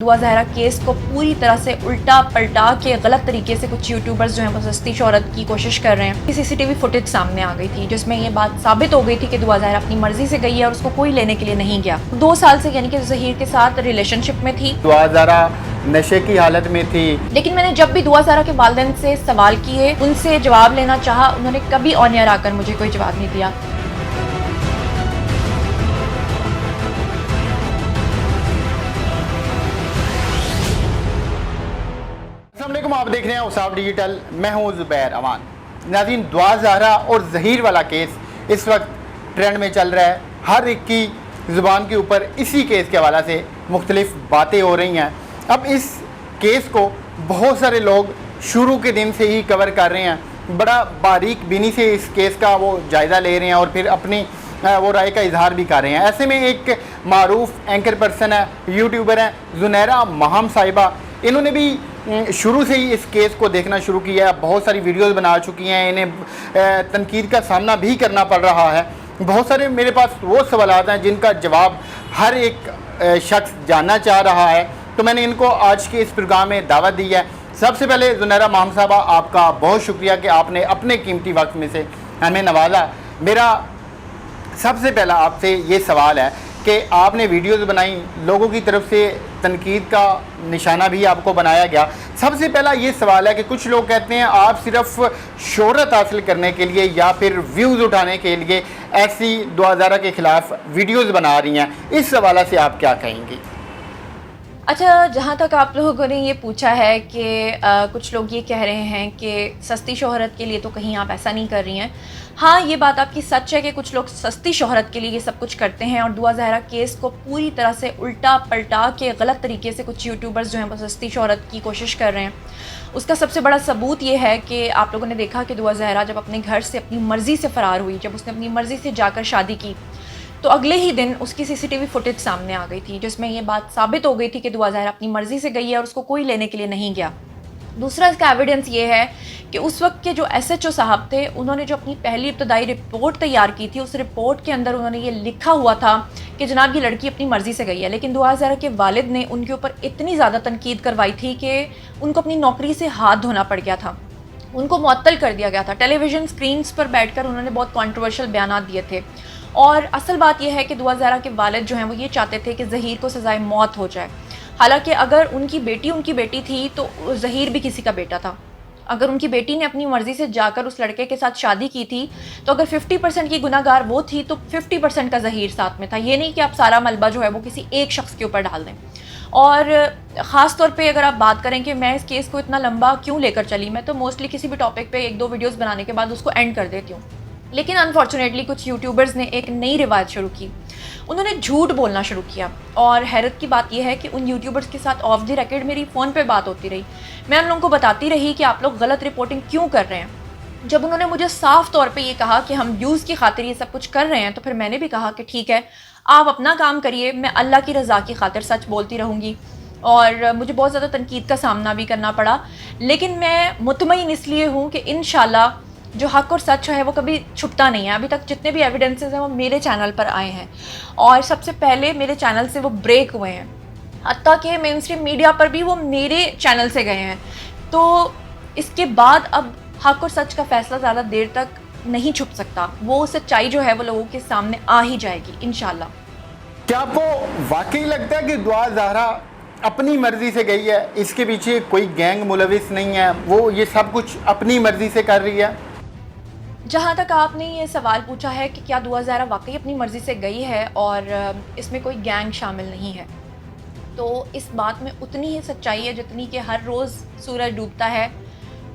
दुआ ज़हरा केस को पूरी तरह से उल्टा पलटा के गलत तरीके से कुछ यूट्यूबर्स जो हैं वो सस्ती शोहरत की कोशिश कर रहे हैं। सीसीटीवी फुटेज सामने आ गई थी जिसमें ये बात साबित हो गई थी कि दुआ ज़हरा अपनी मर्जी से गई है और उसको कोई लेने के लिए नहीं गया। 2 साल से यानी कि ज़हीर के साथ रिलेशनशिप में थी। दुआ ज़हरा नशे की हालत में थी। लेकिन मैंने जब भी दुआ ज़हरा के वालिदैन से सवाल किए, उनसे जवाब लेना चाहा, उन्होंने कभी ऑन एयर आकर मुझे कोई जवाब नहीं दिया। अस्सलामुअलैकुम, आप देख रहे हैं उसाब डिजिटल, मैं हूं ज़ुबैर अमान। नाज़रीन, दुआ ज़हरा और ज़हीर वाला केस इस वक्त ट्रेंड में चल रहा है। हर एक की ज़ुबान के ऊपर इसी केस के हवाले से मुख्तलिफ बातें हो रही हैं। अब इस केस को बहुत सारे लोग शुरू के दिन से ही कवर कर रहे हैं, बड़ा बारीक बीनी से इस केस का वो जायज़ा ले रहे हैं और फिर अपनी वो राय का इजहार भी कर रहे हैं। ऐसे में एक मारूफ एंकर पर्सन है, यूट्यूबर हैं, ज़ुनैरा महम साहिबा, इन्होंने भी शुरू से ही इस केस को देखना शुरू किया है। बहुत सारी वीडियोस बना चुकी हैं, इन्हें तनकीद का सामना भी करना पड़ रहा है। बहुत सारे मेरे पास वो सवालात हैं जिनका जवाब हर एक शख्स जानना चाह रहा है, तो मैंने इनको आज के इस प्रोग्राम में दावत दी है। सबसे पहले ज़ुनैरा महम साहबा, आपका बहुत शुक्रिया कि आपने अपने कीमती वक्त में से हमें नवाजा। मेरा सबसे पहला आपसे ये सवाल है कि आपने वीडियोस बनाई, लोगों की तरफ से तनकीद का निशाना भी आपको बनाया गया। सबसे पहला ये सवाल है कि कुछ लोग कहते हैं आप सिर्फ शोहरत हासिल करने के लिए या फिर व्यूज़ उठाने के लिए ऐसी दुआ ज़हरा के ख़िलाफ़ वीडियोस बना रही हैं, इस हवाले से आप क्या कहेंगी? अच्छा, जहाँ तक आप लोगों ने ये पूछा है कि कुछ लोग ये कह रहे हैं कि सस्ती शोहरत के लिए, तो कहीं आप ऐसा नहीं कर रही हैं। हाँ, ये बात आपकी सच है कि कुछ लोग सस्ती शोहरत के लिए ये सब कुछ करते हैं और दुआ ज़हरा केस को पूरी तरह से उल्टा पलटा के गलत तरीके से कुछ यूट्यूबर्स जो हैं वो सस्ती शोहरत की कोशिश कर रहे हैं। उसका सबसे बड़ा सबूत ये है कि आप लोगों ने देखा कि दुआ ज़हरा जब अपने घर से अपनी मर्ज़ी से फ़रार हुई, जब उसने अपनी मर्ज़ी से जाकर शादी की, तो अगले ही दिन उसकी सीसीटीवी फुटेज सामने आ गई थी जिसमें ये बात साबित हो गई थी कि दुआ ज़हरा अपनी मर्ज़ी से गई है और उसको कोई लेने के लिए नहीं गया। दूसरा इसका एविडेंस ये है कि उस वक्त के जो एसएचओ साहब थे, उन्होंने जो अपनी पहली इब्तदाई रिपोर्ट तैयार की थी, उस रिपोर्ट के अंदर उन्होंने ये लिखा हुआ था कि जनाब ये लड़की अपनी मर्ज़ी से गई है। लेकिन दुआ ज़हरा के वालिद ने उनके ऊपर इतनी ज़्यादा तनकीद करवाई थी कि उनको अपनी नौकरी से हाथ धोना पड़ गया था, उनको मुअत्तल कर दिया गया था। टेलीविज़न स्क्रीन्स पर बैठकर उन्होंने बहुत कॉन्ट्रोवर्शियल बयान दिए थे। और असल बात यह है कि दुआ ज़हरा के वालिद जो हैं वो ये चाहते थे कि ज़हीर को सज़ाए मौत हो जाए। हालांकि अगर उनकी बेटी थी तो ज़हीर भी किसी का बेटा था। अगर उनकी बेटी ने अपनी मर्ज़ी से जाकर उस लड़के के साथ शादी की थी, तो अगर 50% की गुनाहगार वो थी तो 50% का ज़हीर साथ में था। ये नहीं कि आप सारा मलबा जो है वो किसी एक शख्स के ऊपर डाल दें। और ख़ास तौर पे अगर आप बात करें कि मैं इस केस को इतना लंबा क्यों लेकर चली, मैं तो मोस्टली किसी भी टॉपिक पे 1-2 वीडियोस बनाने के बाद उसको एंड कर देती हूँ। लेकिन अनफॉर्चुनेटली कुछ यूट्यूबर्स ने एक नई रिवायत शुरू की, उन्होंने झूठ बोलना शुरू किया। और हैरत की बात यह है कि उन यूट्यूबर्स के साथ ऑफ द रिकॉर्ड मेरी फ़ोन पे बात होती रही। मैं उन लोगों को बताती रही कि आप लोग गलत रिपोर्टिंग क्यों कर रहे हैं। जब उन्होंने मुझे साफ़ तौर पे ये कहा कि हम व्यूज़ की खातिर ये सब कुछ कर रहे हैं, तो फिर मैंने भी कहा कि ठीक है, आप अपना काम करिए, मैं अल्लाह की रज़ा की खातिर सच बोलती रहूँगी। और मुझे बहुत ज़्यादा तनकीद का सामना भी करना पड़ा, लेकिन मैं मुतमईन इसलिए हूँ कि इंशाल्लाह जो हक़ और सच है वो कभी छुपता नहीं है। अभी तक जितने भी एविडेंसेस हैं वो मेरे चैनल पर आए हैं और सबसे पहले मेरे चैनल से वो ब्रेक हुए हैं, हत्ता कि मेन स्ट्रीम मीडिया पर भी वो मेरे चैनल से गए हैं। तो इसके बाद अब हक़ और सच का फ़ैसला ज़्यादा देर तक नहीं छुप सकता, वो सच्चाई जो है वो लोगों के सामने आ ही जाएगी इंशाल्लाह। क्या आपको वाकई लगता है कि दुआ ज़हरा अपनी मर्ज़ी से गई है, इसके पीछे कोई गैंग मुलविस नहीं है, वो ये सब कुछ अपनी मर्ज़ी से कर रही है? जहाँ तक आपने ये सवाल पूछा है कि क्या दुआ ज़हरा वाकई अपनी मर्ज़ी से गई है और इसमें कोई गैंग शामिल नहीं है, तो इस बात में उतनी ही सच्चाई है जितनी कि हर रोज़ सूरज डूबता है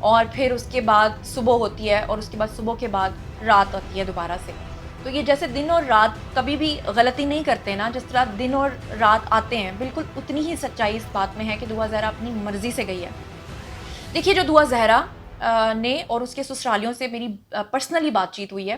और फिर उसके बाद सुबह होती है और उसके बाद सुबह के बाद रात आती है दोबारा से। तो ये जैसे दिन और रात कभी भी गलती नहीं करते ना, जिस तरह दिन और रात आते हैं, बिल्कुल उतनी ही सच्चाई इस बात में है कि दुआ ज़हरा अपनी मर्ज़ी से गई है। देखिए, जो दुआ ज़हरा ने और उसके ससुरालियों से मेरी पर्सनली बातचीत हुई है,